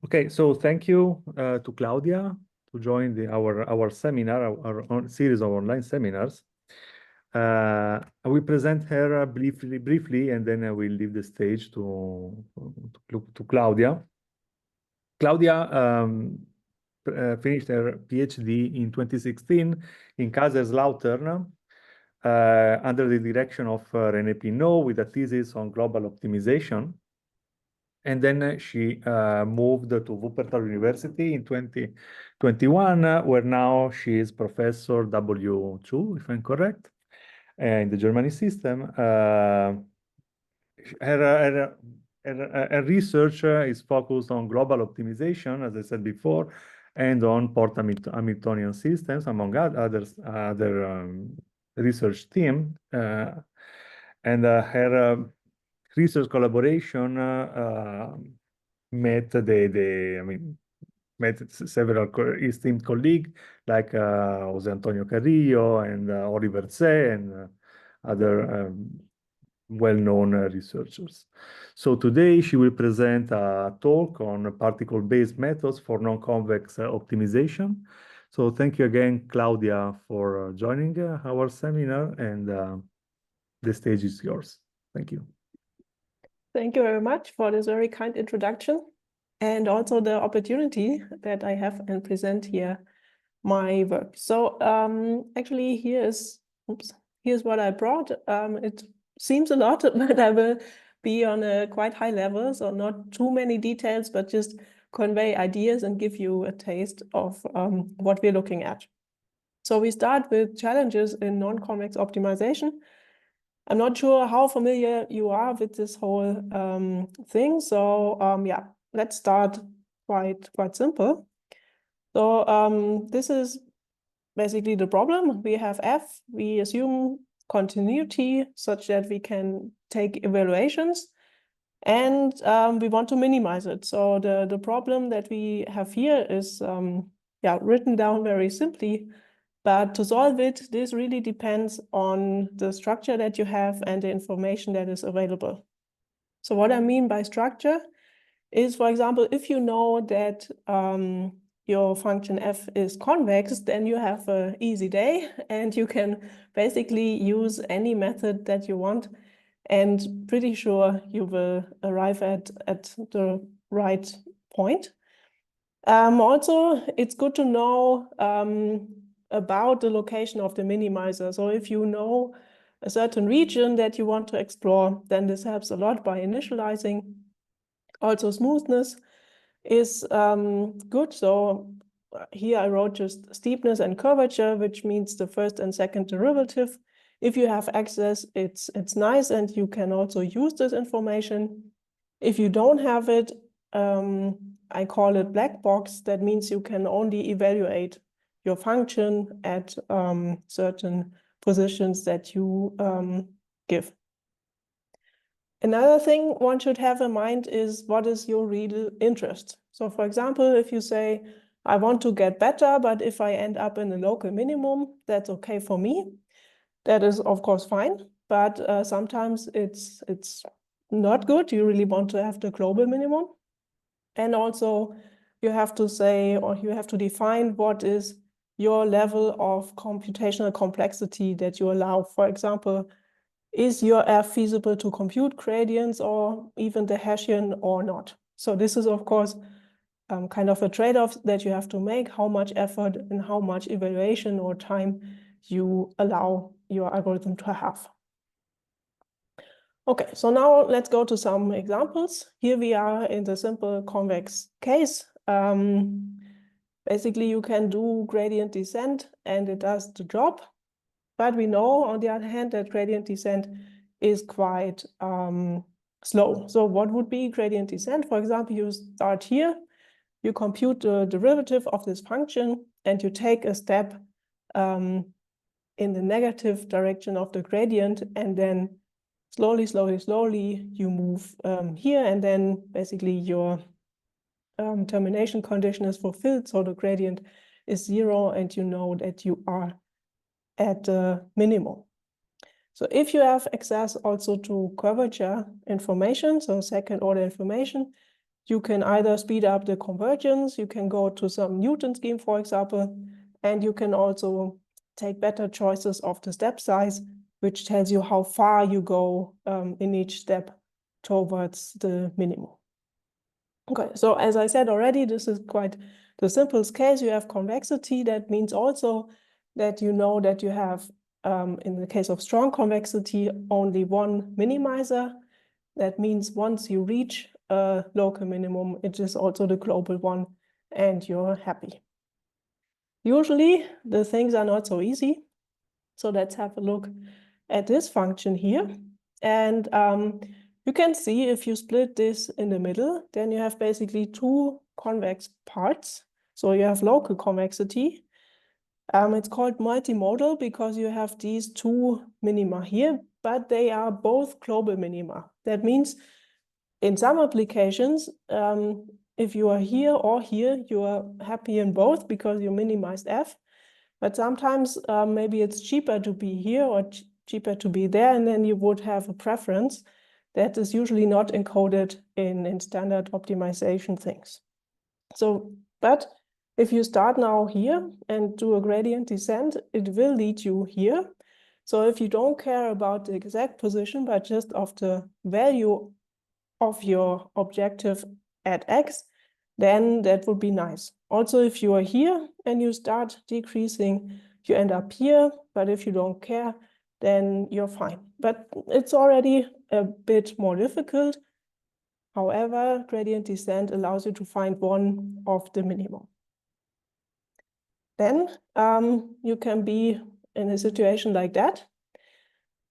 Okay, so thank you to Claudia to join our seminar, our series of online seminars. I will present her briefly, and then I will leave the stage to Claudia. Claudia finished her PhD in 2016 in Kaiserslautern under the direction of René Pinault with a thesis on global optimization. And then she moved to Wuppertal University in 2021, where now she is Professor W2, if I'm correct, in the Germany system. Her research is focused on global optimization, as I said before, and on Port-Hamiltonian systems, among other research team. And her research collaboration met met several esteemed colleagues like José Antonio Carrillo and Oliver Tse and other well-known researchers. So today she will present a talk on particle-based methods for non-convex optimization. So thank you again, Claudia, for joining our seminar, and the stage is yours. Thank you. Thank you very much for this very kind introduction and also the opportunity that I have and present here my work. So actually here's what I brought. It seems a lot, but I will be on a quite high level, so not too many details, but just convey ideas and give you a taste of what we're looking at. So we start with challenges in non-convex optimization. I'm not sure how familiar you are with this whole thing. So yeah, let's start quite simple. So this is basically the problem. We have F, we assume continuity such that we can take evaluations, and we want to minimize it. So the problem that we have here is yeah, written down very simply. But to solve it, this really depends on the structure that you have and the information that is available. So what I mean by structure is, for example, if you know that your function f is convex, then you have an easy day and you can basically use any method that you want, and pretty sure you will arrive at the right point. Also, it's good to know about the location of the minimizer. So if you know a certain region that you want to explore, then this helps a lot by initializing. Also, smoothness is good. So here I wrote just steepness and curvature, which means the first and second derivative. If you have access, it's nice, and you can also use this information. If you don't have it, I call it black box. That means you can only evaluate your function at certain positions that you give. Another thing one should have in mind is what is your real interest. So for example, if you say, I want to get better, but if I end up in a local minimum, that's okay for me. That is, of course, fine, but sometimes it's not good. You really want to have the global minimum. And also you have to say, or you have to define what is your level of computational complexity that you allow. For example, is your F feasible to compute gradients or even the Hessian or not? So this is, of course, kind of a trade-off that you have to make, how much effort and how much evaluation or time you allow your algorithm to have. Okay, so now let's go to some examples. Here we are in the simple convex case. Basically, you can do gradient descent and it does the job. But we know, on the other hand, that gradient descent is quite slow. So what would be gradient descent? For example, you start here, you compute the derivative of this function, and you take a step in the negative direction of the gradient, and then slowly, you move here, and then basically your termination condition is fulfilled. So the gradient is 0, and you know that you are at the minimum. So if you have access also to curvature information, so second order information, you can either speed up the convergence, you can go to some Newton scheme, for example, and you can also take better choices of the step size, which tells you how far you go in each step towards the minimum. Okay, so as I said already, this is quite the simplest case. You have convexity. That means also that you know that you have, in the case of strong convexity, only one minimizer. That means once you reach a local minimum, it is also the global one, and you're happy. Usually, the things are not so easy. So let's have a look at this function here. And you can see if you split this in the middle, then you have basically two convex parts. So you have local convexity. It's called multimodal because you have these two minima here, but they are both global minima. That means in some applications, if you are here or here, you are happy in both because you minimized f. But sometimes maybe it's cheaper to be here or cheaper to be there, and then you would have a preference that is usually not encoded in standard optimization things. So, but if you start now here and do a gradient descent, it will lead you here. So if you don't care about the exact position, but just of the value of your objective at x, then that would be nice. Also, if you are here and you start decreasing, you end up here, but if you don't care, then you're fine. But it's already a bit more difficult. However, gradient descent allows you to find one of the minimum. Then you can be in a situation like that.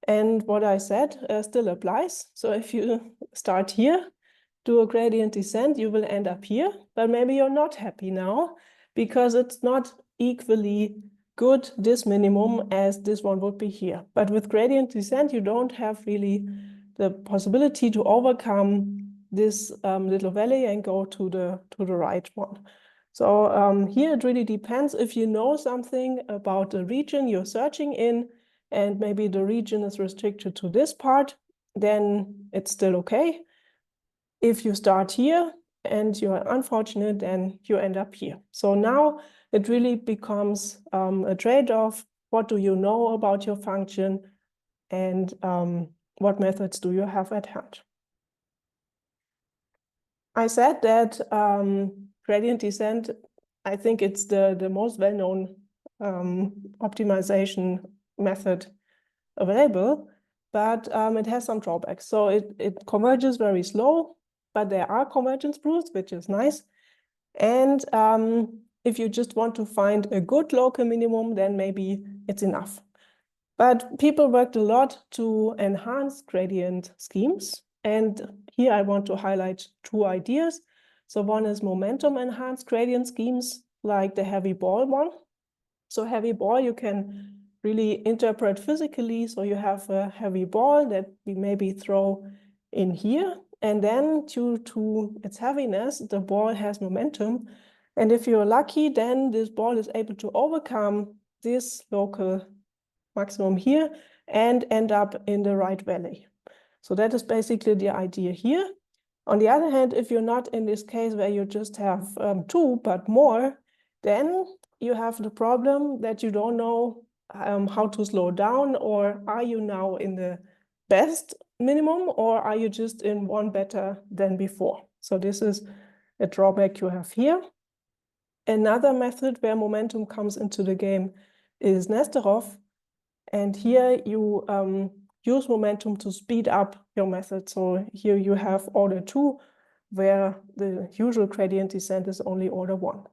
And what I said still applies. So if you start here, do a gradient descent, you will end up here, but maybe you're not happy now because it's not equally good, this minimum, as this one would be here. But with gradient descent, you don't have really the possibility to overcome this little valley and go to the right one. So here it really depends if you know something about the region you're searching in, and maybe the region is restricted to this part, then it's still okay. If you start here and you're unfortunate, then you end up here. So now it really becomes a trade-off. What do you know about your function, and what methods do you have at hand? I said that gradient descent, I think it's the most well-known optimization method available, but it has some drawbacks. So it converges very slow, but there are convergence proofs, which is nice. And if you just want to find a good local minimum, then maybe it's enough. But people worked a lot to enhance gradient schemes. And here I want to highlight two ideas. So one is momentum enhanced gradient schemes, like the heavy ball one. So heavy ball you can really interpret physically. So you have a heavy ball that we maybe throw in here, and then due to its heaviness, the ball has momentum. And if you're lucky, then this ball is able to overcome this local maximum here and end up in the right valley. So that is basically the idea here. On the other hand, if you're not in this case where you just have two, but more, then you have the problem that you don't know how to slow down, or are you now in the best minimum, or are you just in one better than before? So this is a drawback you have here. Another method where momentum comes into the game is Nesterov. And here you use momentum to speed up your method. So here you have order 2, where the usual gradient descent is only order 1.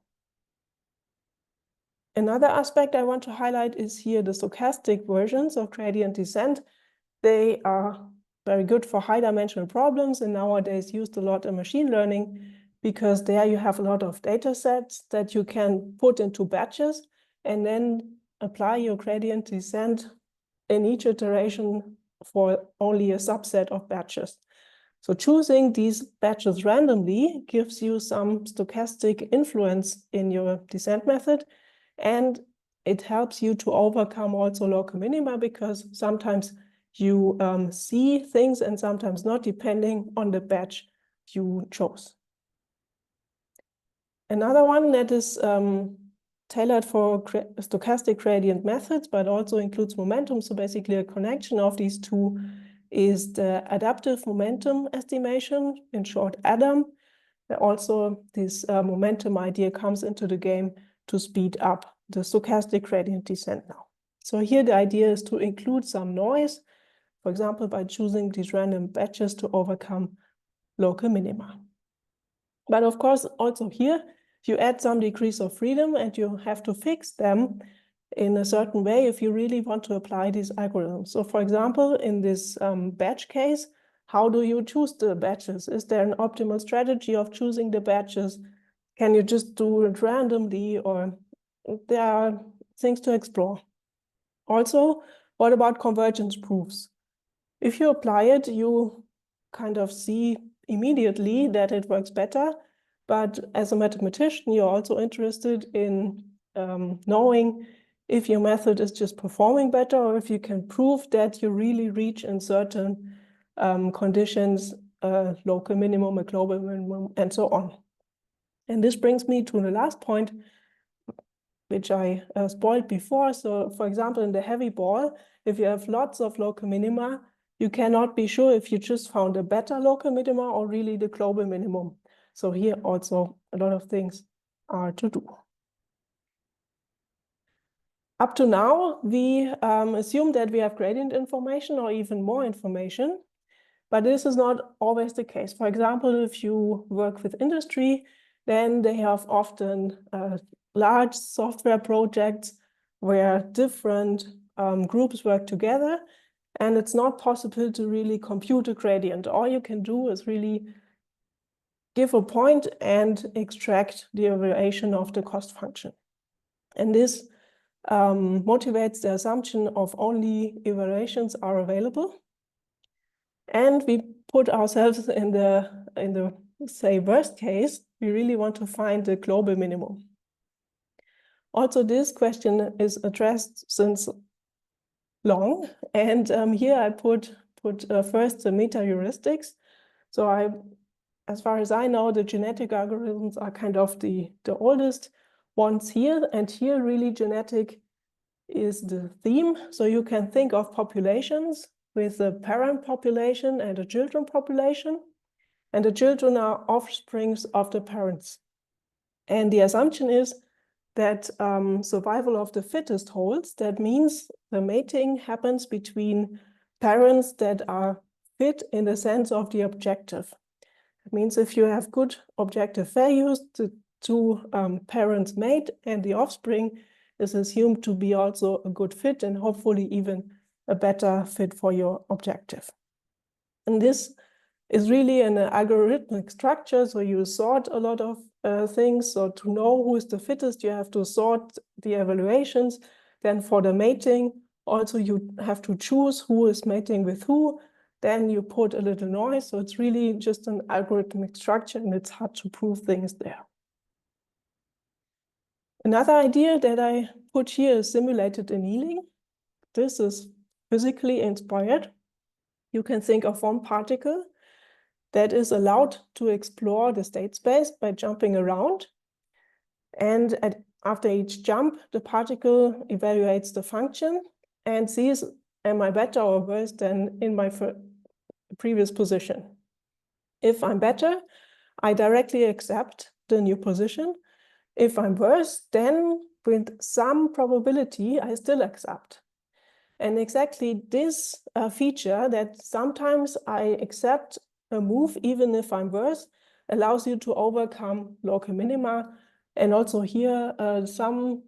Another aspect I want to highlight is here the stochastic versions of gradient descent. They are very good for high-dimensional problems, and nowadays used a lot in machine learning, because there you have a lot of data sets that you can put into batches and then apply your gradient descent in each iteration for only a subset of batches. So choosing these batches randomly gives you some stochastic influence in your descent method, and it helps you to overcome also local minima, because sometimes you see things and sometimes not, depending on the batch you chose. Another one that is tailored for stochastic gradient methods, but also includes momentum. So basically a connection of these two is the adaptive momentum estimation, in short, ADAM. Also, this momentum idea comes into the game to speed up the stochastic gradient descent now. So here the idea is to include some noise, for example, by choosing these random batches to overcome local minima. But of course, also here, you add some degrees of freedom and you have to fix them in a certain way if you really want to apply these algorithms. So for example, in this batch case, how do you choose the batches? Is there an optimal strategy of choosing the batches? Can you just do it randomly, or there are things to explore? Also, what about convergence proofs? If you apply it, you kind of see immediately that it works better. But as a mathematician, you're also interested in knowing if your method is just performing better, or if you can prove that you really reach in certain conditions, local minimum, a global minimum, and so on. And this brings me to the last point, which I spoiled before. So for example, in the heavy ball, if you have lots of local minima, you cannot be sure if you just found a better local minima or really the global minimum. So here also a lot of things are to do. Up to now, we assume that we have gradient information or even more information, but this is not always the case. For example, if you work with industry, then they have often large software projects where different groups work together, and it's not possible to really compute a gradient. All you can do is really give a point and extract the evaluation of the cost function. And this motivates the assumption of only evaluations are available. And we put ourselves in the say worst case, we really want to find the global minimum. Also, this question is addressed since long, and here I put first the meta heuristics. So as far as I know, the genetic algorithms are kind of the oldest ones here, and here really genetic is the theme. So you can think of populations with a parent population and a children population, and the children are offsprings of the parents. And the assumption is that survival of the fittest holds. That means the mating happens between parents that are fit in the sense of the objective. It means if you have good objective values, the two parents mate and the offspring is assumed to be also a good fit and hopefully even a better fit for your objective. And this is really an algorithmic structure. So you sort a lot of things. So to know who is the fittest, you have to sort the evaluations. Then for the mating, also you have to choose who is mating with who. Then you put a little noise. So it's really just an algorithmic structure, and it's hard to prove things there. Another idea that I put here is simulated annealing. This is physically inspired. You can think of one particle that is allowed to explore the state space by jumping around. And after each jump, the particle evaluates the function and sees, am I better or worse than in my previous position? If I'm better, I directly accept the new position. If I'm worse, then with some probability, I still accept. And exactly this feature that sometimes I accept a move, even if I'm worse, allows you to overcome local minima. And also here, some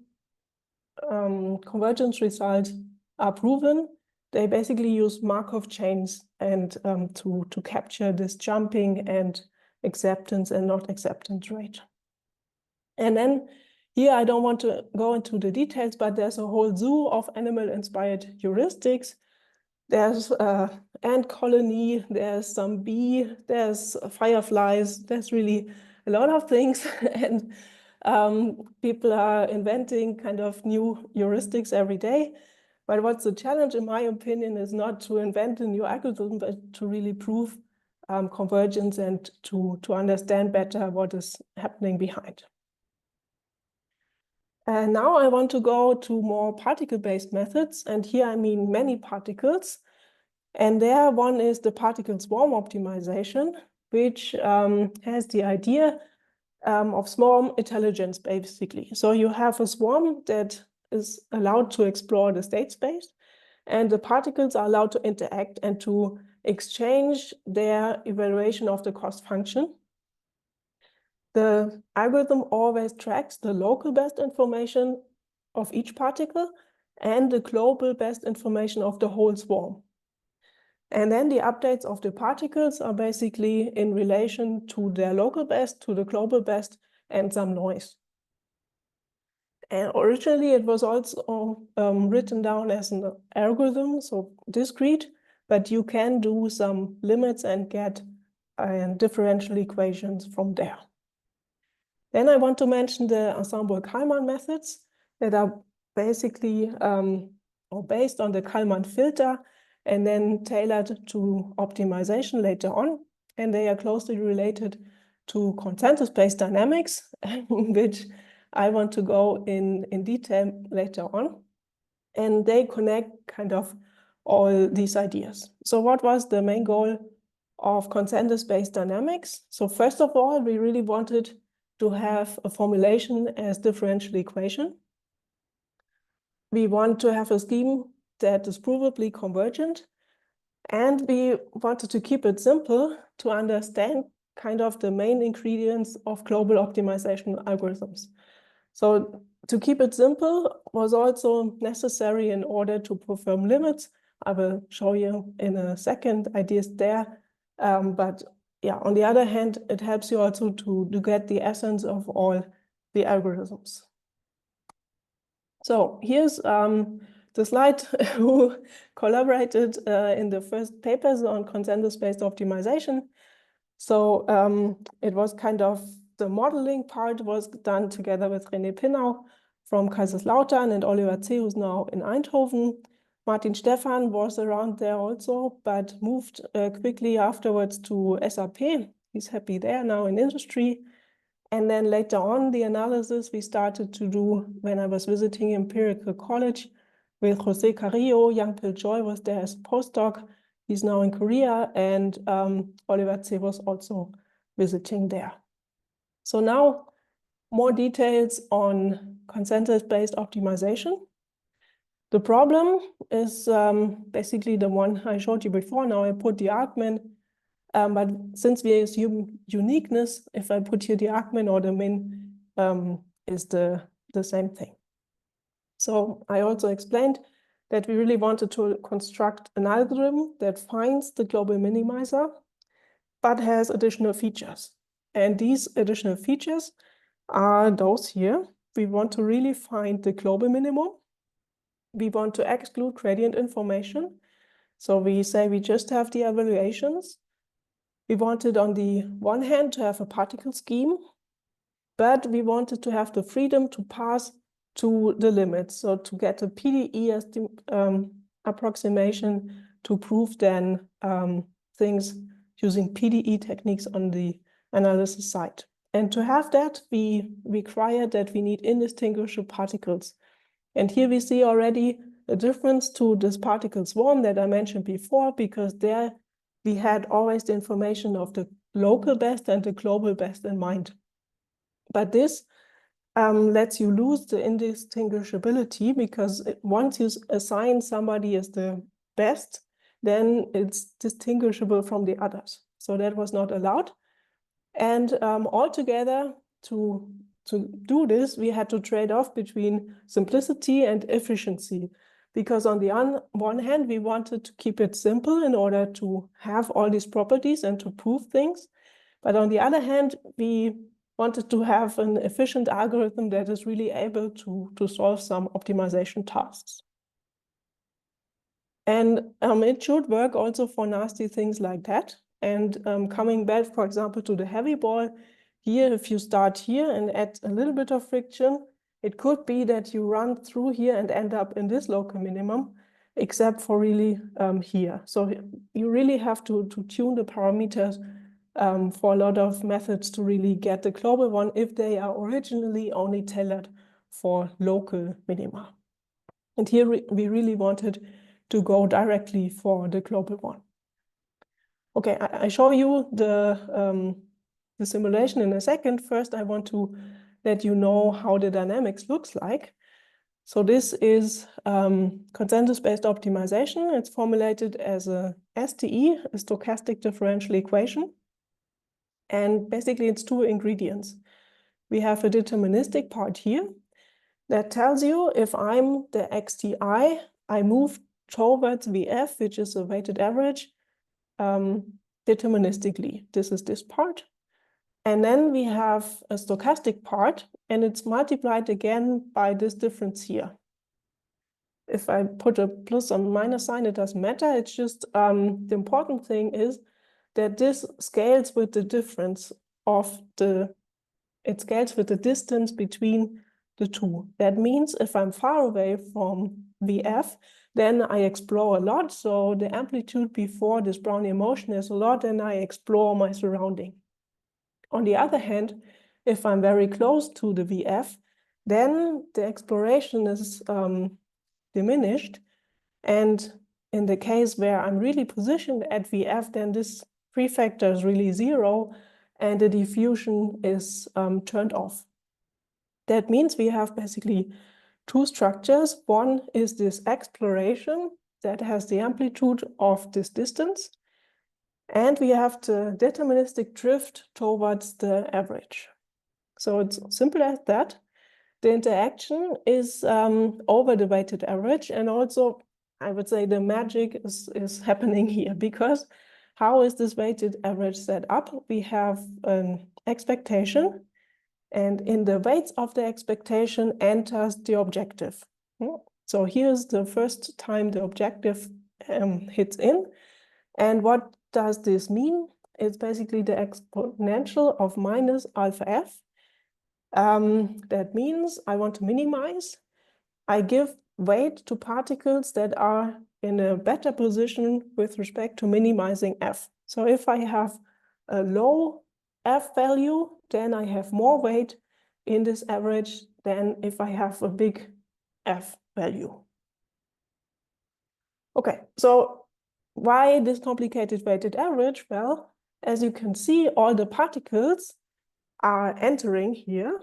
convergence results are proven. They basically use Markov chains and to capture this jumping and acceptance and not acceptance rate. And then here, I don't want to go into the details, but there's a whole zoo of animal-inspired heuristics. There's ant colony, there's some bee, there's fireflies, there's really a lot of things. And people are inventing kind of new heuristics every day. But what's the challenge, in my opinion, is not to invent a new algorithm, but to really prove convergence and to understand better what is happening behind. And now I want to go to more particle-based methods. And here I mean many particles. And there one is the particle swarm optimization, which has the idea of swarm intelligence, basically. So you have a swarm that is allowed to explore the state space, and the particles are allowed to interact and to exchange their evaluation of the cost function. The algorithm always tracks the local best information of each particle and the global best information of the whole swarm. And then the updates of the particles are basically in relation to their local best, to the global best, and some noise. And originally it was also written down as an algorithm, so discrete, but you can do some limits and get differential equations from there. Then I want to mention the ensemble-Kalman methods that are basically or based on the Kalman filter and then tailored to optimization later on. And they are closely related to consensus-based dynamics, which I want to go in detail later on. And they connect kind of all these ideas. So what was the main goal of consensus-based dynamics? So first of all, we really wanted to have a formulation as differential equation. We want to have a scheme that is provably convergent, and we wanted to keep it simple to understand kind of the main ingredients of global optimization algorithms. So to keep it simple was also necessary in order to perform limits. I will show you in a second ideas there. But yeah, on the other hand, it helps you also to get the essence of all the algorithms. So here's the slide who collaborated in the first papers on consensus-based optimization. So it was kind of the modeling part was done together with René Pinnau from Kaiserslautern and Oliver C., who's now in Eindhoven. Martin Stephan was around there also, but moved quickly afterwards to SAP. He's happy there now in industry. And then later on, the analysis we started to do when I was visiting Empirical College with Jose Carrillo. Yang-Pil Joy was there as a postdoc. He's now in Korea, and Oliver C. was also visiting there. So now more details on consensus-based optimization. The problem is basically the one I showed you before. Now I put the argument, but since we assume uniqueness, if I put here the argument or the min is the same thing. So I also explained that we really wanted to construct an algorithm that finds the global minimizer, but has additional features. And these additional features are those here. We want to really find the global minimum. We want to exclude gradient information. So we say we just have the evaluations. We wanted on the one hand to have a particle scheme, but we wanted to have the freedom to pass to the limits. So to get a PDE as the approximation to prove then things using PDE techniques on the analysis side. And to have that, we require that we need indistinguishable particles. And here we see already a difference to this particle swarm that I mentioned before, because there we had always the information of the local best and the global best in mind. But this lets you lose the indistinguishability, because once you assign somebody as the best, then it's distinguishable from the others. So that was not allowed. And altogether, to do this, we had to trade off between simplicity and efficiency. Because on the one hand, we wanted to keep it simple in order to have all these properties and to prove things. But on the other hand, we wanted to have an efficient algorithm that is really able to solve some optimization tasks. And it should work also for nasty things like that. And coming back, for example, to the heavy ball, here, if you start here and add a little bit of friction, it could be that you run through here and end up in this local minimum, except for really here. So you really have to tune the parameters for a lot of methods to really get the global one if they are originally only tailored for local minima. And here we really wanted to go directly for the global one. Okay, I show you the simulation in a second. First, I want to let you know how the dynamics looks like. So this is consensus-based optimization. It's formulated as a SDE, a stochastic differential equation. And basically, it's two ingredients. We have a deterministic part here that tells you if I'm the XTI, I move towards VF, which is a weighted average, deterministically. This is this part. And then we have a stochastic part, and it's multiplied again by this difference here. If I put a plus or minus sign, it doesn't matter. It's just the important thing is that this scales with the difference of it scales with the distance between the two. That means if I'm far away from VF, then I explore a lot. So the amplitude before this Brownian motion is a lot, and I explore my surrounding. On the other hand, if I'm very close to the VF, then the exploration is diminished. And in the case where I'm really positioned at VF, then this prefactor is really 0, and the diffusion is turned off. That means we have basically two structures. One is this exploration that has the amplitude of this distance, and we have the deterministic drift towards the average. So it's simple as that. The interaction is over the weighted average, and also I would say the magic is happening here, because how is this weighted average set up? We have an expectation, and in the weights of the expectation enters the objective. So here's the first time the objective hits in. And what does this mean? It's basically the exponential of minus alpha f. That means I want to minimize. I give weight to particles that are in a better position with respect to minimizing f. So if I have a low f value, then I have more weight in this average than if I have a big f value. Okay, so why this complicated weighted average? Well, as you can see, all the particles are entering here,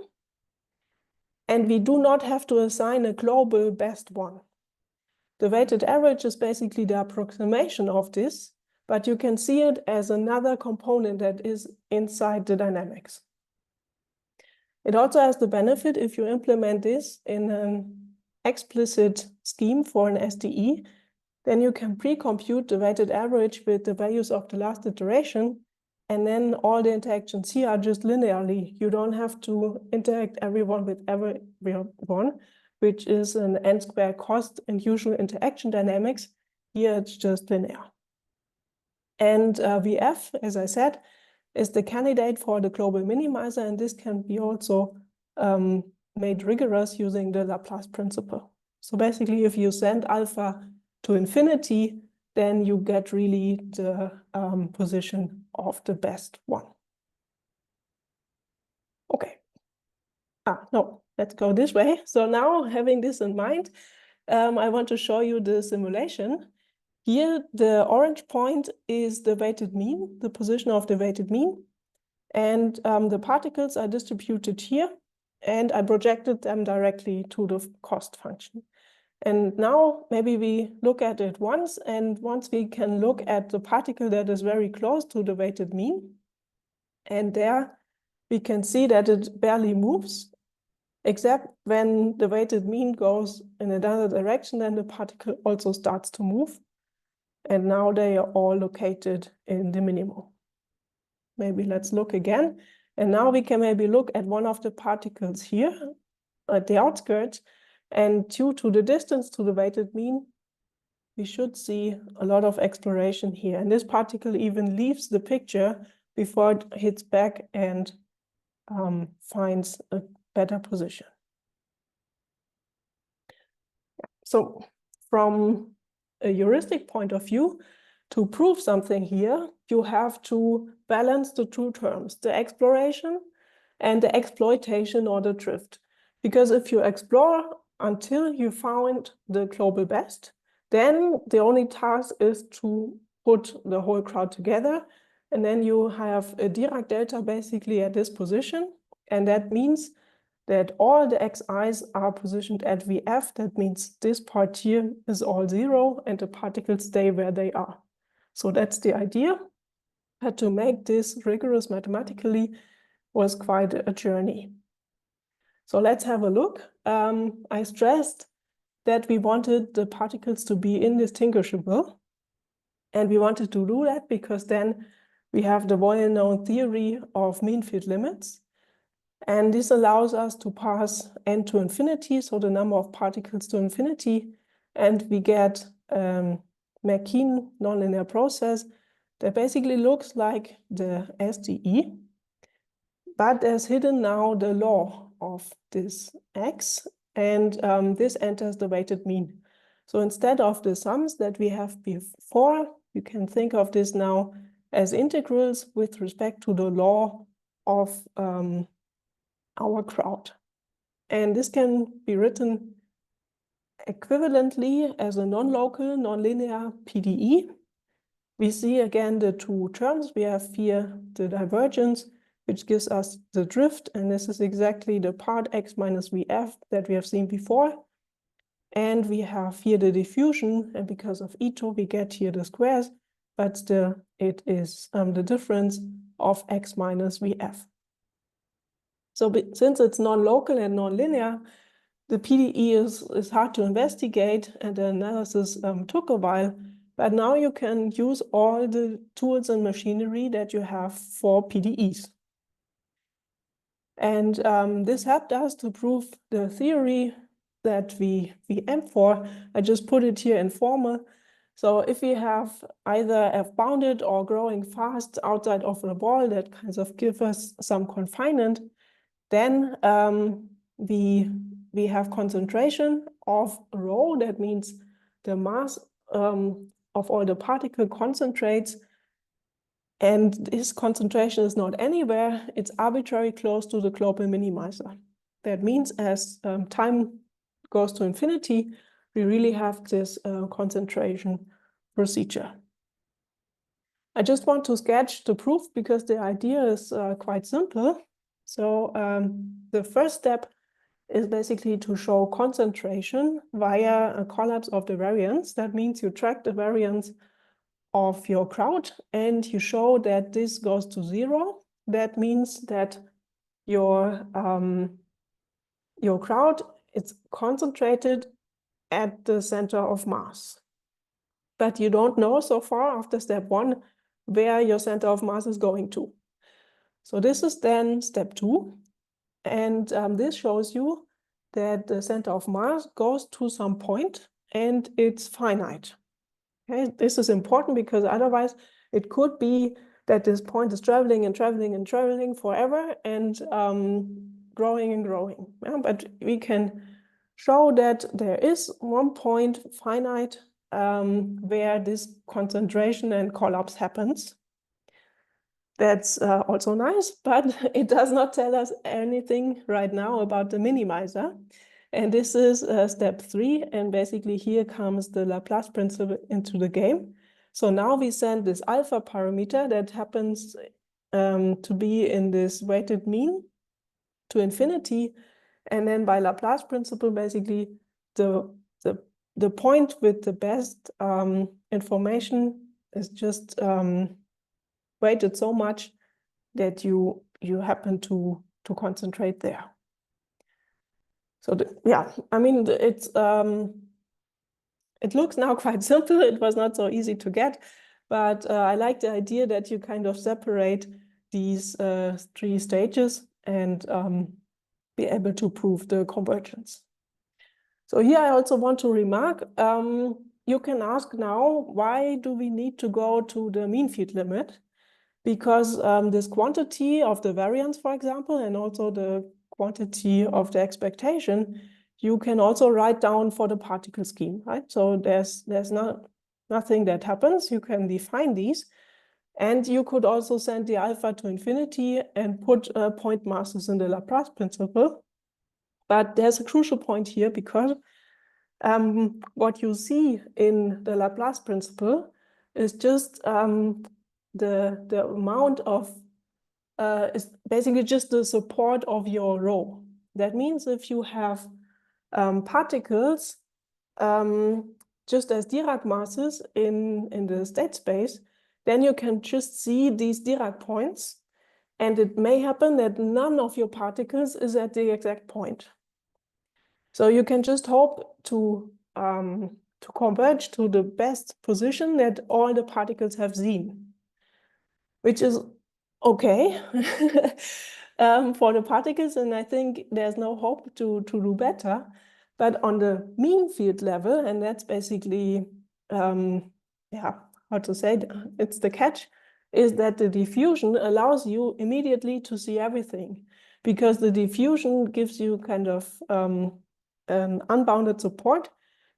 and we do not have to assign a global best one. The weighted average is basically the approximation of this, but you can see it as another component that is inside the dynamics. It also has the benefit, if you implement this in an explicit scheme for an SDE, then you can pre-compute the weighted average with the values of the last iteration, and then all the interactions here are just linearly. You don't have to interact everyone with everyone, which is an n-square cost in usual interaction dynamics. Here it's just linear. And VF, as I said, is the candidate for the global minimizer, and this can be also made rigorous using the Laplace principle. So basically, if you send alpha to infinity, then you get really the position of the best one. Okay. No, let's go this way. So now, having this in mind, I want to show you the simulation. Here, the orange point is the weighted mean, the position of the weighted mean. And the particles are distributed here, and I projected them directly to the cost function. And now maybe we look at it once, and once we can look at the particle that is very close to the weighted mean. And there we can see that it barely moves, except when the weighted mean goes in another direction, then the particle also starts to move. And now they are all located in the minimum. Maybe let's look again. And now we can maybe look at one of the particles here at the outskirts. And due to the distance to the weighted mean, we should see a lot of exploration here. And this particle even leaves the picture before it hits back and finds a better position. So from a heuristic point of view, to prove something here, you have to balance the two terms, the exploration and the exploitation or the drift. Because if you explore until you found the global best, then the only task is to put the whole crowd together. And then you have a Dirac delta basically at this position. And that means that all the xi's are positioned at VF. That means this part here is all 0 and the particles stay where they are. So that's the idea. But to make this rigorous mathematically was quite a journey. So let's have a look. I stressed that we wanted the particles to be indistinguishable. And we wanted to do that because then we have the well-known theory of mean field limits. And this allows us to pass n to infinity, so the number of particles to infinity. And we get McKean nonlinear process that basically looks like the SDE. But there's hidden now the law of this x, and this enters the weighted mean. So instead of the sums that we have before, you can think of this now as integrals with respect to the law of our crowd. And this can be written equivalently as a non-local, nonlinear PDE. We see again the two terms. We have here the divergence, which gives us the drift, and this is exactly the part x minus VF that we have seen before. And we have here the diffusion, and because of Ito, we get here the squares, but still it is the difference of x minus VF. So since it's non-local and non-linear, the PDE is hard to investigate, and the analysis took a while. But now you can use all the tools and machinery that you have for PDEs. And this helped us to prove the theory that we aim for. I just put it here in formal. So if we have either F-bounded or growing fast outside of the ball that kind of give us some confinement, then we have concentration of rho. That means the mass of all the particle concentrates. And this concentration is not anywhere, it's arbitrarily close to the global minimizer. That means as time goes to infinity, we really have this concentration procedure. I just want to sketch the proof because the idea is quite simple. So the first step is basically to show concentration via a collapse of the variance. That means you track the variance of your crowd and you show that this goes to 0. That means that your crowd is concentrated at the center of mass. But you don't know so far after step 1 where your center of mass is going to. So this is then step 2. And this shows you that the center of mass goes to some point and it's finite. Okay, this is important because otherwise it could be that this point is traveling and traveling and traveling forever and growing and growing. Yeah? But we can show that there is one point finite where this concentration and collapse happens. That's also nice, but it does not tell us anything right now about the minimizer. And this is step 3, and basically here comes the Laplace principle into the game. So now we send this alpha parameter that happens to be in this weighted mean to infinity, and then by Laplace principle, basically the point with the best information is just weighted so much that you happen to concentrate there. So yeah, I mean, it's it looks now quite simple. It was not so easy to get, but I like the idea that you kind of separate these 3 stages and be able to prove the convergence. So here I also want to remark, you can ask now, why do we need to go to the mean field limit? Because this quantity of the variance, for example, and also the quantity of the expectation, you can also write down for the particle scheme, right? So there's nothing that happens. You can define these. And you could also send the alpha to infinity and put point masses in the Laplace principle. But there's a crucial point here because what you see in the Laplace principle is just the amount of is basically just the support of your rho. That means if you have particles just as Dirac masses in the state space, then you can just see these Dirac points, and it may happen that none of your particles is at the exact point. So you can just hope to converge to the best position that all the particles have seen, which is okay for the particles, and I think there's no hope to do better. But on the mean field level, and that's basically, yeah, how to say it, it's the catch, is that the diffusion allows you immediately to see everything, because the diffusion gives you kind of an unbounded support.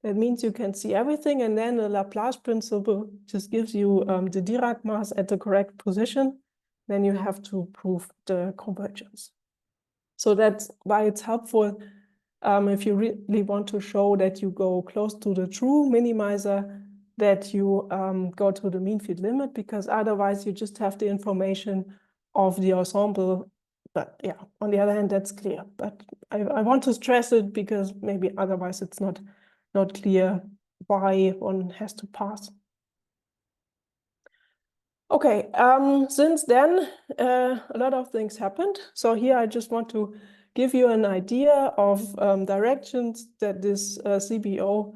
That means you can see everything, and then the Laplace principle just gives you the Dirac mass at the correct position. Then you have to prove the convergence. So that's why it's helpful if you really want to show that you go close to the true minimizer, that you go to the mean field limit, because otherwise you just have the information of the ensemble. But yeah, on the other hand, that's clear. But I want to stress it because maybe otherwise it's not clear why one has to pass. Okay, since then, a lot of things happened. So here I just want to give you an idea of directions that this CBO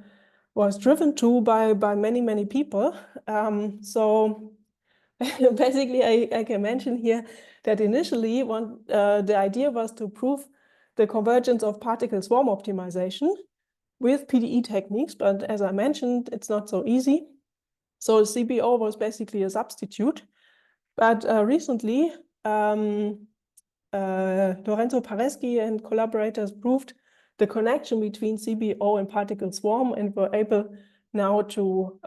was driven to by many, many people. So basically, I can mention here that initially the idea was to prove the convergence of particle swarm optimization with PDE techniques, but as I mentioned, it's not so easy. So CBO was basically a substitute. But recently, Lorenzo Pareschi and collaborators proved the connection between CBO and particle swarm, and were able now to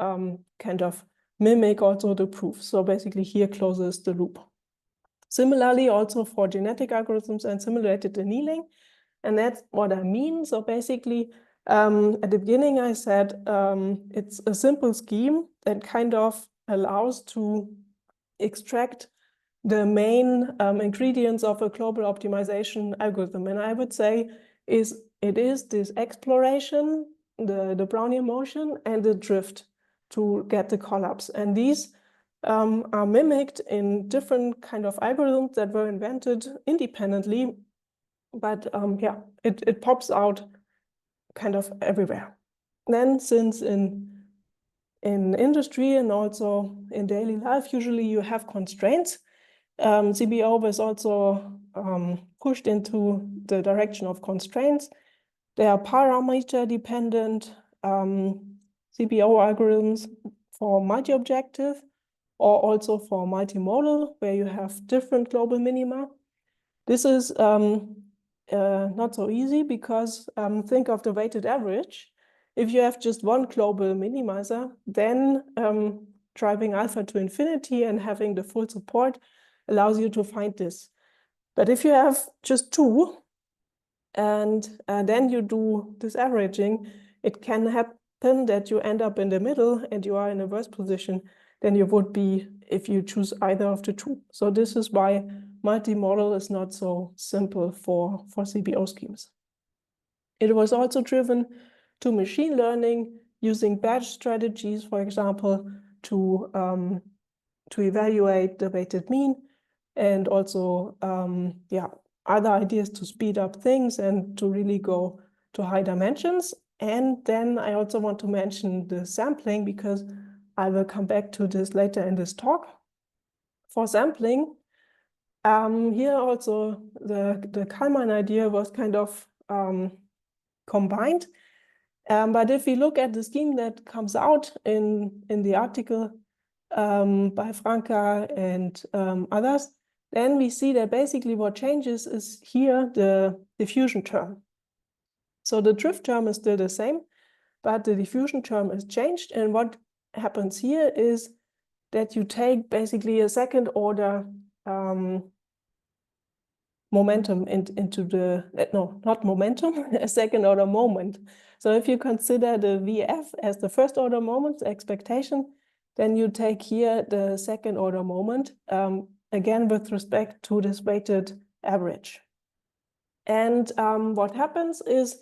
kind of mimic also the proof. So basically here closes the loop. Similarly, also for genetic algorithms and simulated annealing. And that's what I mean. So basically, at the beginning, I said it's a simple scheme that kind of allows to extract the main ingredients of a global optimization algorithm. And I would say it is this exploration, the Brownian motion, and the drift to get the collapse. And these are mimicked in different kind of algorithms that were invented independently. But yeah, it pops out kind of everywhere. Then since in industry and also in daily life, usually you have constraints. CBO was also pushed into the direction of constraints. They are parameter dependent CBO algorithms for multi-objective, or also for multimodal, where you have different global minima. This is not so easy because think of the weighted average. If you have just one global minimizer, then driving alpha to infinity and having the full support allows you to find this. But if you have just two, and then you do this averaging, it can happen that you end up in the middle and you are in a worse position than you would be if you choose either of the two. So this is why multimodal is not so simple for CBO schemes. It was also driven to machine learning using batch strategies, for example, to evaluate the weighted mean, and also yeah, other ideas to speed up things and to really go to high dimensions. And then I also want to mention the sampling, because I will come back to this later in this talk. For sampling, here also the Kalman idea was kind of combined. But if we look at the scheme that comes out in the article by Franca and others, then we see that basically what changes is here the diffusion term. So the drift term is still the same, but the diffusion term is changed. And what happens here is that you take basically a second order momentum into the, no, not momentum, a second order moment. So if you consider the VF as the first order moment, expectation, then you take here the second order moment, again, with respect to this weighted average. And what happens is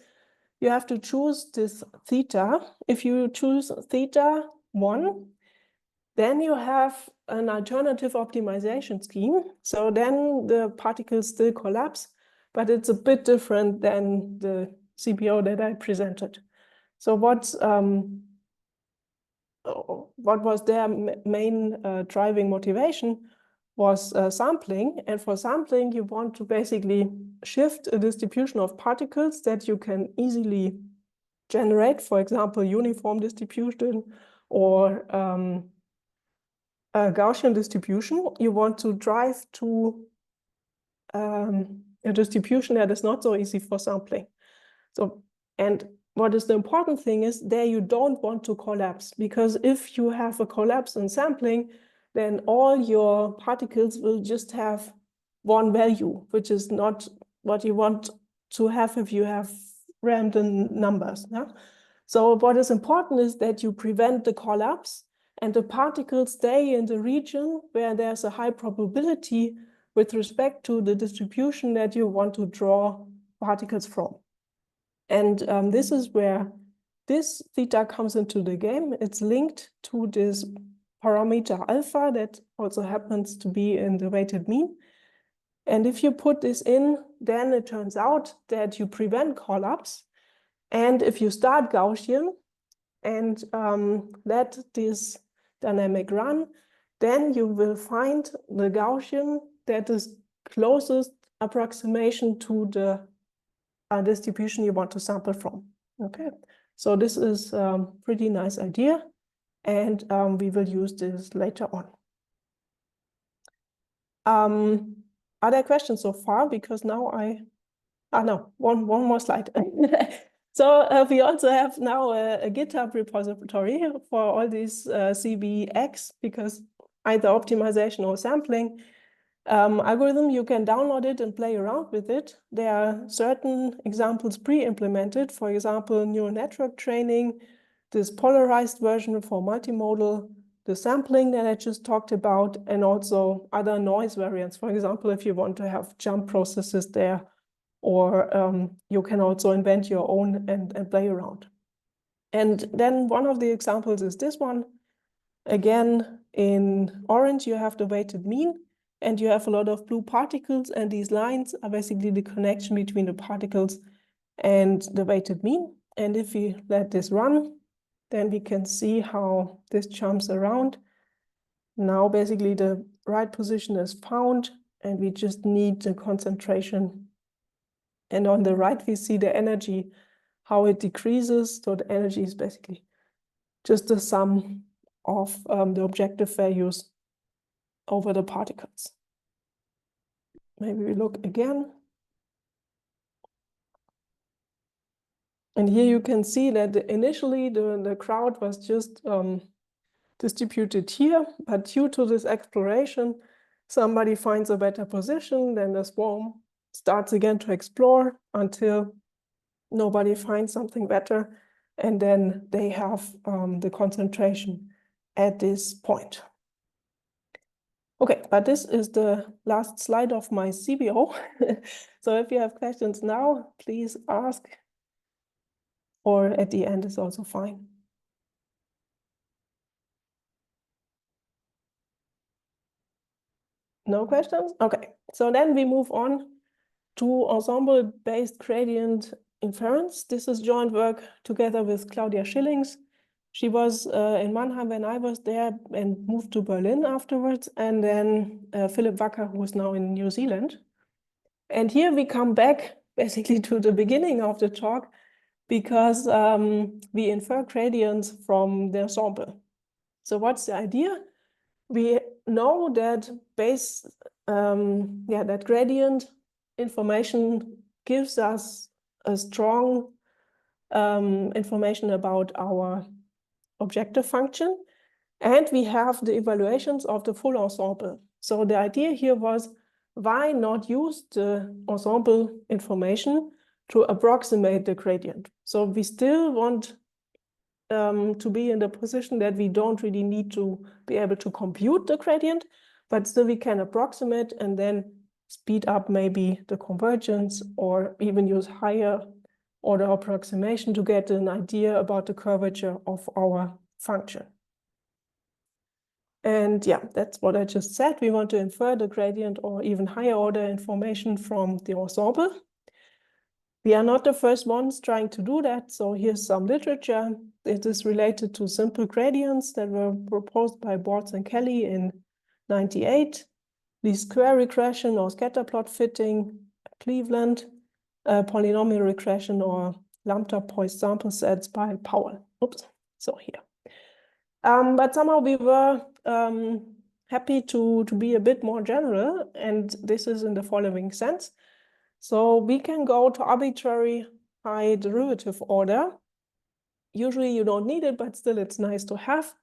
you have to choose this theta. If you choose theta 1, then you have an alternative optimization scheme. So then the particles still collapse, but it's a bit different than the CPO that I presented. So what was their main driving motivation was sampling. And for sampling, you want to basically shift a distribution of particles that you can easily generate, for example, uniform distribution or a Gaussian distribution. You want to drive to a distribution that is not so easy for sampling. So, and what is the important thing is there you don't want to collapse, because if you have a collapse in sampling, then all your particles will just have one value, which is not what you want to have if you have random numbers. Yeah? So what is important is that you prevent the collapse and the particles stay in the region where there's a high probability with respect to the distribution that you want to draw particles from. And this is where this theta comes into the game. It's linked to this parameter alpha that also happens to be in the weighted mean. And if you put this in, then it turns out that you prevent collapse. And if you start Gaussian and let this dynamic run, then you will find the Gaussian that is closest approximation to the distribution you want to sample from. Okay, so this is a pretty nice idea, and we will use this later on. Are there questions so far? Because now no, one more slide. So we also have now a GitHub repository for all these CBX, because either optimization or sampling algorithm, you can download it and play around with it. There are certain examples pre-implemented, for example, neural network training, this polarized version for multimodal, the sampling that I just talked about, and also other noise variants. For example, if you want to have jump processes there, or you can also invent your own and play around. And then one of the examples is this one. Again, in orange, you have the weighted mean, and you have a lot of blue particles, and these lines are basically the connection between the particles and the weighted mean. And if we let this run, then we can see how this jumps around. Now, basically, the right position is found, and we just need the concentration. And on the right, we see the energy, how it decreases. So the energy is basically just the sum of the objective values over the particles. Maybe we look again. And here you can see that initially the crowd was just distributed here, but due to this exploration, somebody finds a better position, then the swarm starts again to explore until nobody finds something better, and then they have the concentration at this point. Okay, but this is the last slide of my CBO. So if you have questions now, please ask, or at the end is also fine. No questions? Okay, so then we move on to ensemble-based gradient inference. This is joint work together with Claudia Schillings. She was in Mannheim when I was there and moved to Berlin afterwards. And then Philip Wacker, who is now in New Zealand. And here we come back basically to the beginning of the talk, because we infer gradients from the ensemble. So what's the idea? We know that that gradient information gives us a strong information about our objective function, and we have the evaluations of the full ensemble. So the idea here was, why not use the ensemble information to approximate the gradient? So we still want to be in the position that we don't really need to be able to compute the gradient, but still we can approximate and then speed up maybe the convergence or even use higher order approximation to get an idea about the curvature of our function. And yeah, that's what I just said. We want to infer the gradient or even higher order information from the ensemble. We are not the first ones trying to do that. So here's some literature. It is related to simple gradients that were proposed by Bortz and Kelly in '98. Least square regression or scatter plot fitting, Cleveland, polynomial regression or lambda poised sample sets by Powell. Oops, so here. But somehow we were happy to be a bit more general, and this is in the following sense. So we can go to arbitrary high derivative order. Usually you don't need it, but still it's nice to have.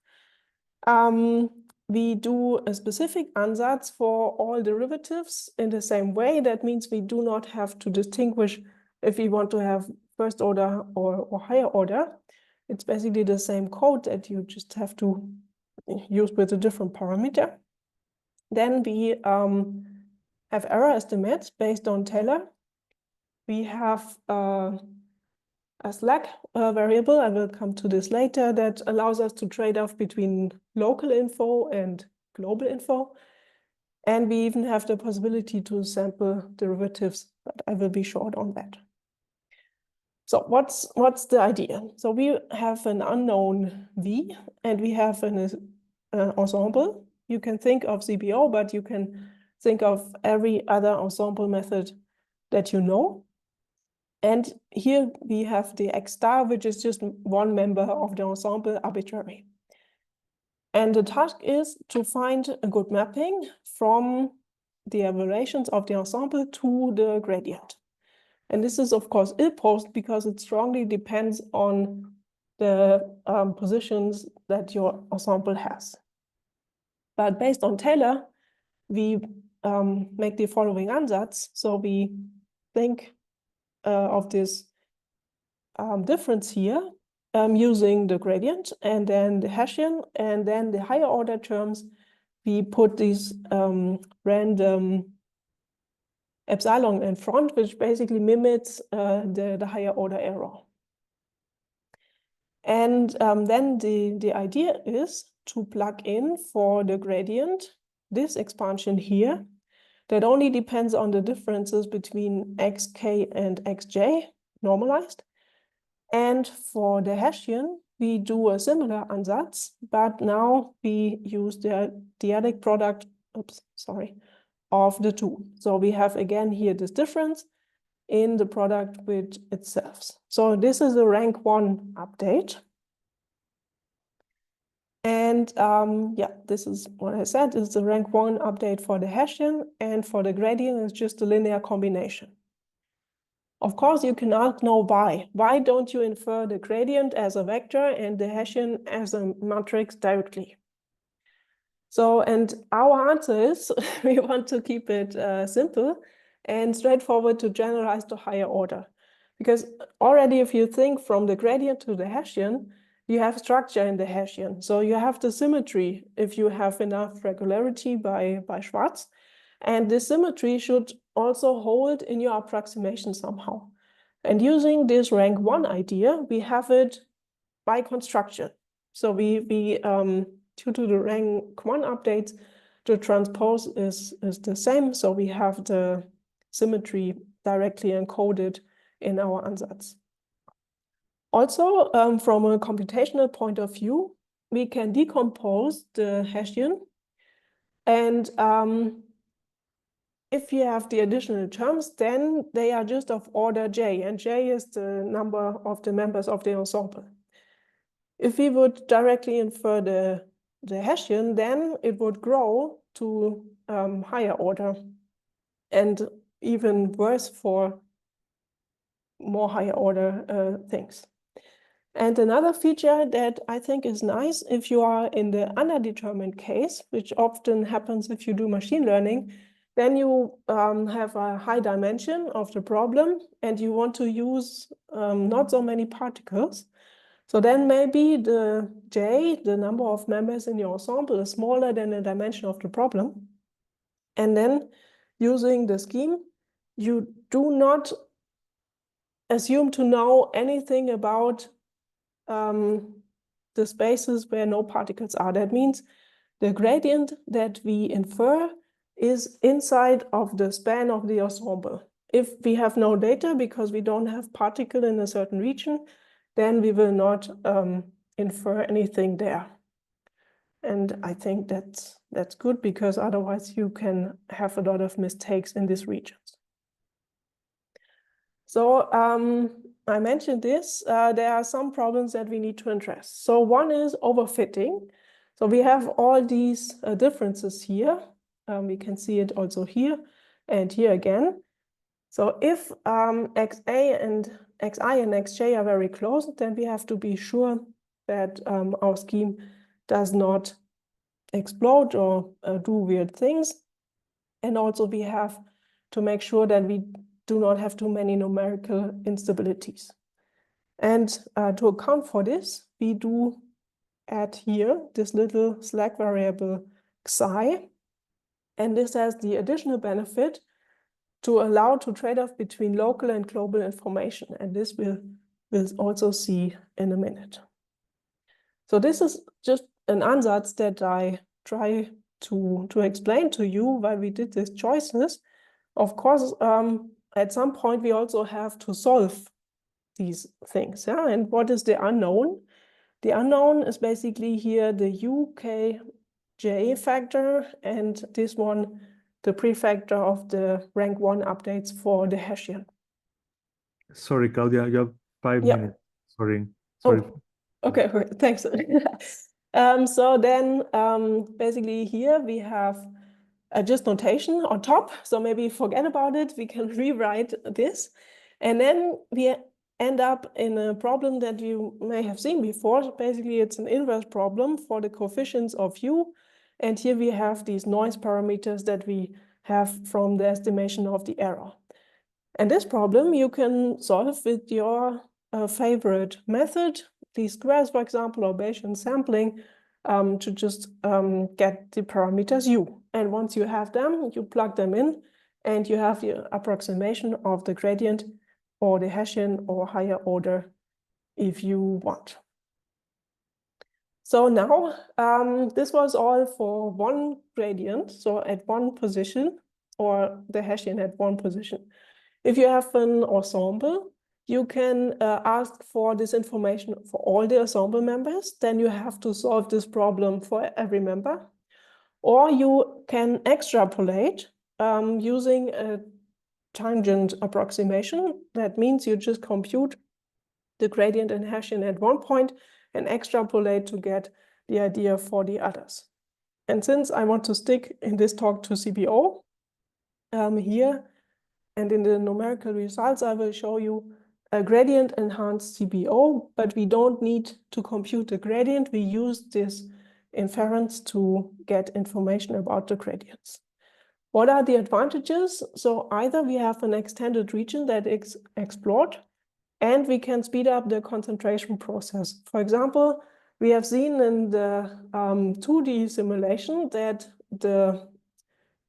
We do a specific ansatz for all derivatives in the same way. That means we do not have to distinguish if we want to have first order or higher order. It's basically the same code that you just have to use with a different parameter. Then we have error estimates based on Taylor. We have a slack variable, I will come to this later, that allows us to trade off between local info and global info. And we even have the possibility to sample derivatives, but I will be short on that. So what's the idea? So we have an unknown V and we have an ensemble. You can think of CBO, but you can think of every other ensemble method that you know. And here we have the X star, which is just one member of the ensemble arbitrary. And the task is to find a good mapping from the evaluations of the ensemble to the gradient. And this is, of course, ill-posed because it strongly depends on the positions that your ensemble has. But based on Taylor, we make the following ansatz. So we think of this difference here using the gradient and then the Hessian, and then the higher order terms, we put these random epsilon in front, which basically mimics the higher order error. And then the idea is to plug in for the gradient this expansion here that only depends on the differences between xk and xj normalized. And for the Hessian, we do a similar ansatz, but now we use the dyadic product, of the two. So we have again here this difference in the product with itself. So this is a rank 1 update. And yeah, this is what I said, is the rank 1 update for the Hessian, and for the gradient it's just a linear combination. Of course, you can ask now why. Why don't you infer the gradient as a vector and the Hessian as a matrix directly? So, and our answer is we want to keep it simple and straightforward to generalize to higher order. Because already if you think from the gradient to the Hessian, you have structure in the Hessian. So you have the symmetry if you have enough regularity by Schwarz. And this symmetry should also hold in your approximation somehow. And using this rank 1 idea, we have it by construction. So we due to the rank 1 updates, the transpose is the same. So we have the symmetry directly encoded in our ansatz. Also, from a computational point of view, we can decompose the Hessian. And if you have the additional terms, then they are just of order j, and j is the number of the members of the ensemble. If we would directly infer the Hessian, then it would grow to higher order, and even worse for more higher order things. And another feature that I think is nice, if you are in the underdetermined case, which often happens if you do machine learning, Then you have a high dimension of the problem, and you want to use not so many particles. So then maybe the J, the number of members in your ensemble, is smaller than the dimension of the problem. And then using the scheme, you do not assume to know anything about the spaces where no particles are. That means the gradient that we infer is inside of the span of the ensemble. If we have no data because we don't have particle in a certain region, then we will not infer anything there. And I think that's good, because otherwise you can have a lot of mistakes in these regions. So I mentioned this, there are some problems that we need to address. So one is overfitting. So we have all these differences here. We can see it also here and here again. So if XA and XI and XJ are very close, then we have to be sure that our scheme does not explode or do weird things. And also we have to make sure that we do not have too many numerical instabilities. And to account for this, we do add here this little slack variable xi. And this has the additional benefit to allow to trade off between local and global information. And this we'll also see in a minute. So this is just an ansatz that I try to explain to you why we did these choices. Of course, at some point we also have to solve these things. Yeah? And what is the unknown? The unknown is basically here the UKJ factor, and this one, the prefactor of the rank 1 updates for the Hessian. Sorry, Claudia, you have 5 Yeah. minutes. Sorry. Oh, okay, thanks. So then basically here we have just notation on top. So maybe forget about it. We can rewrite this. And then we end up in a problem that you may have seen before. So basically, it's an inverse problem for the coefficients of U. And here we have these noise parameters that we have from the estimation of the error. And this problem you can solve with your favorite method, least squares, for example, or Bayesian sampling, to just get the parameters U. And once you have them, you plug them in, and you have the approximation of the gradient or the Hessian or higher order if you want. So now this was all for one gradient, so at one position, or the Hessian at one position. If you have an ensemble, you can ask for this information for all the ensemble members. Then you have to solve this problem for every member. Or you can extrapolate using a tangent approximation. That means you just compute the gradient and Hessian at one point and extrapolate to get the idea for the others. And since I want to stick in this talk to CBO, here and in the numerical results, I will show you a gradient enhanced CBO, but we don't need to compute the gradient. We use this inference to get information about the gradients. What are the advantages? So either we have an extended region that is explored, and we can speed up the concentration process. For example, we have seen in the 2D simulation that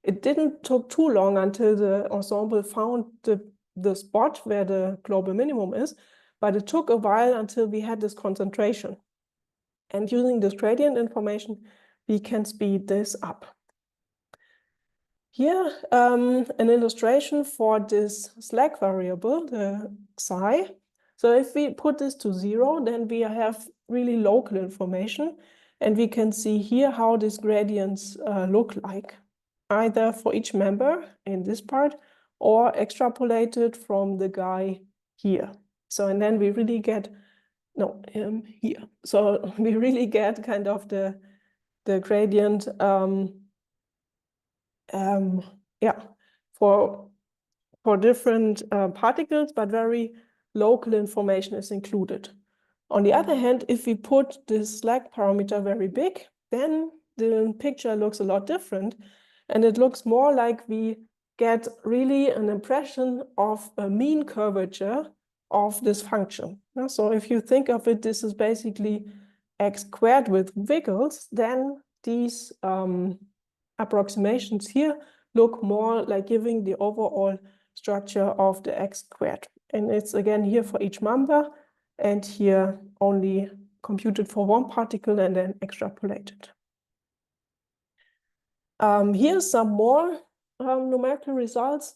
it didn't take too long until the ensemble found the spot where the global minimum is, but it took a while until we had this concentration. And using this gradient information, we can speed this up. Here, an illustration for this slack variable, the xi. So if we put this to 0, then we have really local information, and we can see here how these gradients look like, either for each member in this part or extrapolated from the guy here. So, and then we really get, no, here. So we really get kind of the gradient, yeah, for different particles, but very local information is included. On the other hand, if we put this slack parameter very big, then the picture looks a lot different, And it looks more like we get really an impression of a mean curvature of this function. So if you think of it, this is basically x squared with wiggles, then these approximations here look more like giving the overall structure of the x squared. And it's again here for each member, and here only computed for one particle and then extrapolated. Here's some more numerical results.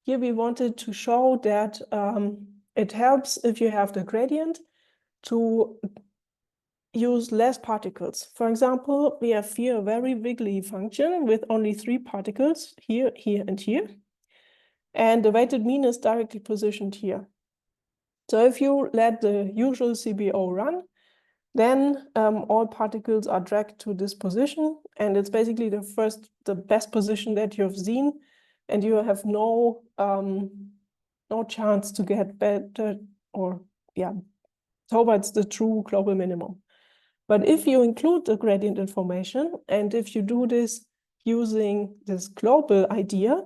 Here we wanted to show that it helps if you have the gradient to use less particles. For example, we have here a very wiggly function with only 3 particles, here, here, and here. And the weighted mean is directly positioned here. So if you let the usual CBO run, then all particles are dragged to this position, and it's basically the best position that you've seen, and you have no chance to get better or towards the true global minimum. But if you include the gradient information, and if you do this using this global idea,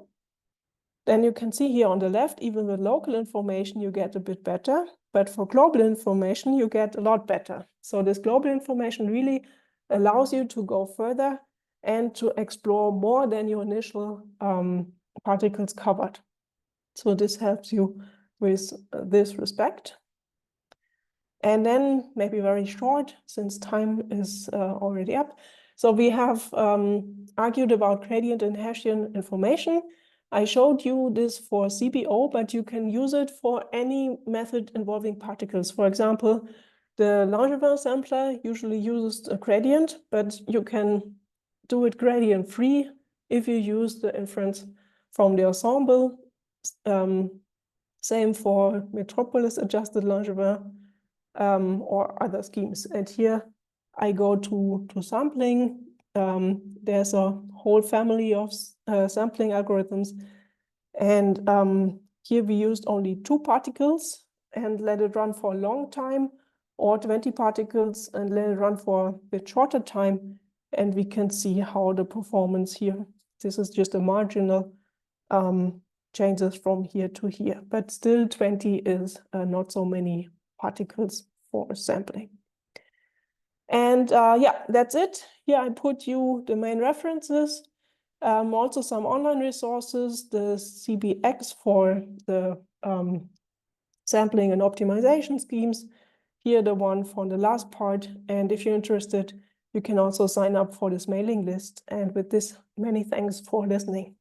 then you can see here on the left, even with local information, you get a bit better. But for global information, you get a lot better. So this global information really allows you to go further and to explore more than your initial particles covered. So this helps you with this respect. And then maybe very short, since time is already up. So we have argued about gradient and Hessian information. I showed you this for CBO, but you can use it for any method involving particles. For example, the Langevin sampler usually uses a gradient, but you can do it gradient free if you use the inference from the ensemble. Same for metropolis adjusted Langevin or other schemes. And here I go to sampling. There's a whole family of sampling algorithms. And here we used only 2 particles and let it run for a long time, or 20 particles and let it run for a bit shorter time. And we can see how the performance here, this is just a marginal changes from here to here, but still 20 is not so many particles for sampling. And yeah, that's it. Here I put you the main references, also some online resources, the CBX for the sampling and optimization schemes, here the one for the last part. And if you're interested, you can also sign up for this mailing list. And with this, many thanks for listening.